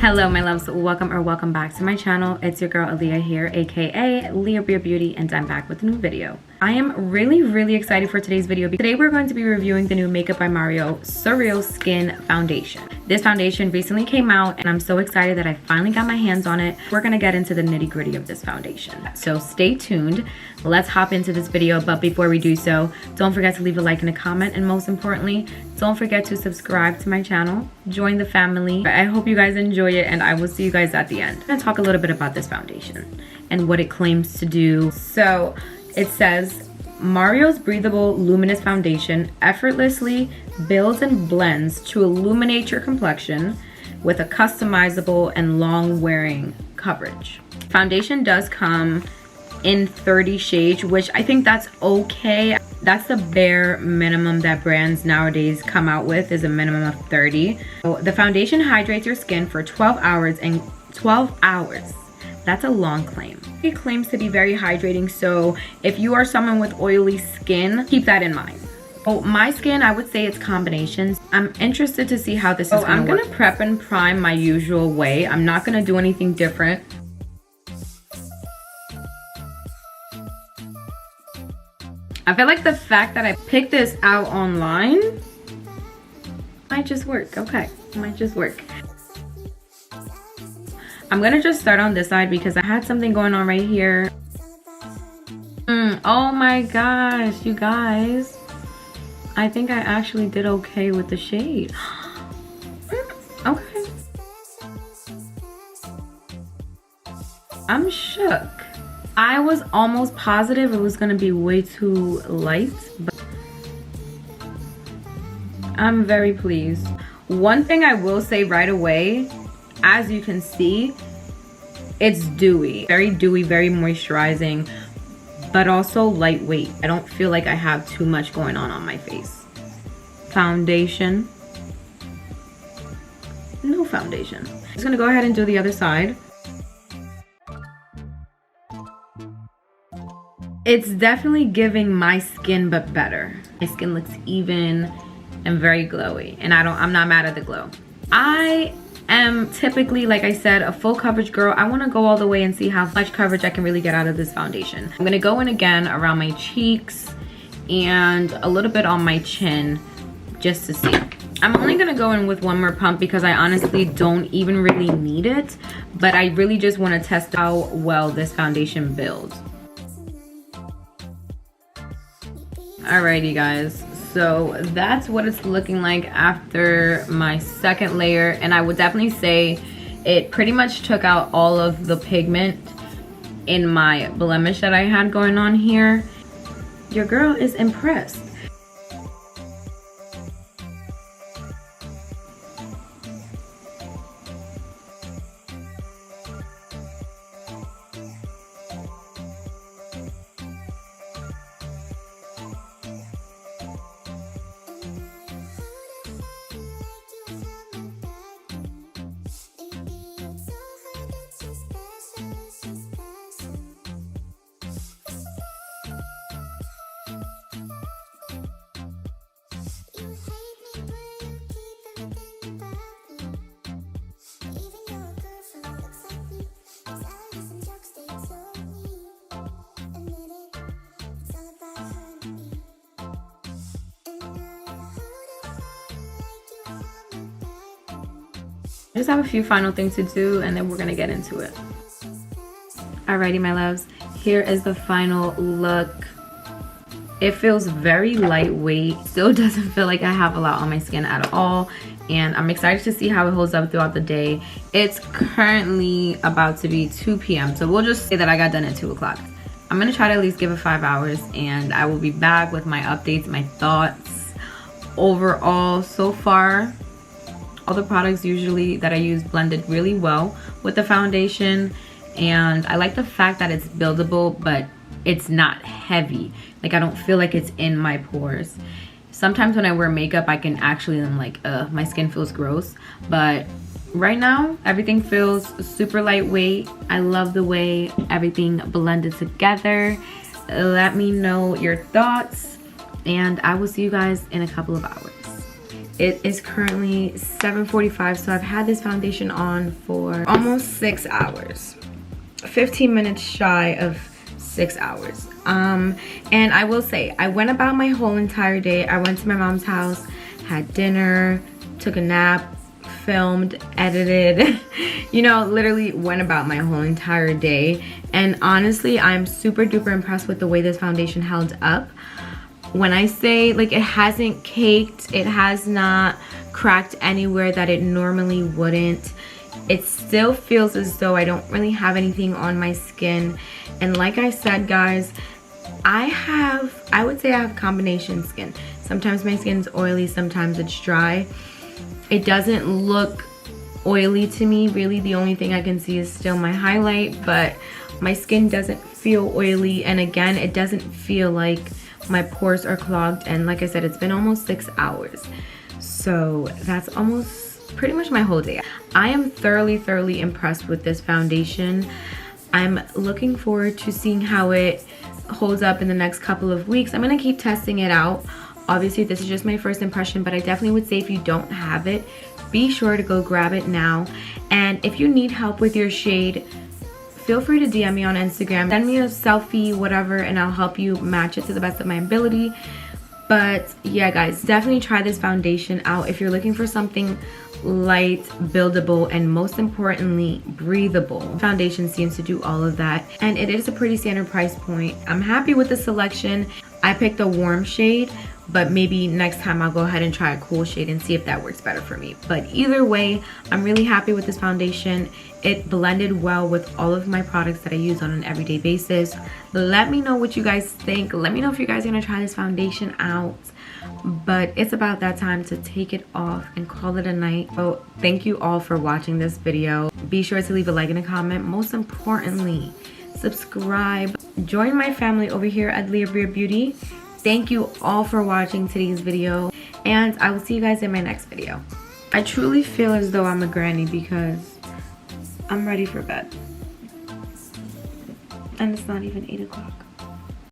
Hello my loves, welcome back to my channel. It's your girl Aaliyah here, aka Leah Beauty, and I'm back with a new video. I am really excited for today's video because today we're going to be reviewing the new Makeup by Mario Surreal Skin Foundation. This foundation recently came out and I'm so excited that I finally got my hands on it. We're gonna get into the nitty-gritty of this foundation, so stay tuned. Let's hop into this video, but before we do so, don't forget to leave a like and a comment, and most importantly, don't forget to subscribe to my channel, join the family. I hope you guys enjoy it, and I will see you guys at the end. I'm gonna talk a little bit about this foundation and what it claims to do. So it says, Mario's breathable luminous foundation effortlessly builds and blends to illuminate your complexion with a customizable and long wearing coverage. Foundation does come in 30 shades, which I think that's okay. That's the bare minimum that brands nowadays come out with, is a minimum of 30. So the foundation hydrates your skin for 12 hours, and 12 hours, that's a long claim. It claims to be very hydrating, so if you are someone with oily skin, keep that in mind. Oh, my skin, I would say it's combinations. I'm interested to see how this is gonna work. I'm gonna prep and prime my usual way. I'm not gonna do anything different. I feel like the fact that I picked this out online might just work. Okay, might just work. I'm gonna just start on this side because I had something going on right here. Oh my gosh, you guys. I think I actually did okay with the shade. Okay. I'm shook. I was almost positive it was gonna be way too light, but I'm very pleased. One thing I will say right away, as you can see, it's dewy, very moisturizing, but also lightweight. I don't feel like I have too much going on my face. Foundation, no foundation. I'm just gonna go ahead and do the other side. It's definitely giving my skin, but better. My skin looks even and very glowy, and I'm not mad at the glow. I am typically, like I said, a full coverage girl. I want to go all the way and see how much coverage I can really get out of this foundation. I'm gonna go in again around my cheeks and a little bit on my chin just to see. I'm only gonna go in with one more pump because I honestly don't even really need it, but I really just want to test how well this foundation builds. Alrighty guys, so that's what it's looking like after my second layer, and I would definitely say it pretty much took out all of the pigment in my blemish that I had going on here. Your girl is impressed. I just have a few final things to do and then we're gonna get into it. Alrighty my loves, here is the final look. It feels very lightweight, still doesn't feel like I have a lot on my skin at all, and I'm excited to see how it holds up throughout the day. It's currently about to be 2 p.m. so we'll just say that I got done at 2 o'clock. I'm gonna try to at least give it 5 hours, and I will be back with my updates, my thoughts overall. So far, all the products usually that I use blended really well with the foundation, and I like the fact that it's buildable, but it's not heavy. Like, I don't feel like it's in my pores. Sometimes when I wear makeup, I can actually, I'm like, my skin feels gross, but right now everything feels super lightweight. I love the way everything blended together. Let me know your thoughts, and I will see you guys in a couple of hours. It is currently 7:45, so I've had this foundation on for almost 6 hours. 15 minutes shy of 6 hours. And I will say, I went about my whole entire day. I went to my mom's house, had dinner, took a nap, filmed, edited, you know, literally went about my whole entire day. And honestly, I'm super duper impressed with the way this foundation held up. When I say, like, it hasn't caked, it has not cracked anywhere that it normally wouldn't. It still feels as though I don't really have anything on my skin. And like I said, guys, I would say I have combination skin. Sometimes my skin's oily, sometimes it's dry. It doesn't look oily to me. Really, the only thing I can see is still my highlight, but my skin doesn't feel oily. And again, it doesn't feel like my pores are clogged. And like I said, it's been almost 6 hours. So that's almost pretty much my whole day. I am thoroughly impressed with this foundation. I'm looking forward to seeing how it holds up in the next couple of weeks. I'm gonna keep testing it out. Obviously, this is just my first impression, but I definitely would say if you don't have it, be sure to go grab it now. And if you need help with your shade, feel free to DM me on Instagram. Send me a selfie, whatever, and I'll help you match it to the best of my ability. But yeah, guys, definitely try this foundation out if you're looking for something light, buildable, and most importantly, breathable. Foundation seems to do all of that, and it is a pretty standard price point. I'm happy with the selection. I picked a warm shade, but maybe next time I'll go ahead and try a cool shade and see if that works better for me. But either way, I'm really happy with this foundation. It blended well with all of my products that I use on an everyday basis. Let me know what you guys think. Let me know if you guys are gonna try this foundation out. But it's about that time to take it off and call it a night. So thank you all for watching this video. Be sure to leave a like and a comment. Most importantly, subscribe. Join my family over here at Leah Bria Beauty. Thank you all for watching today's video, and I will see you guys in my next video. I truly feel as though I'm a granny because I'm ready for bed. And it's not even 8 o'clock.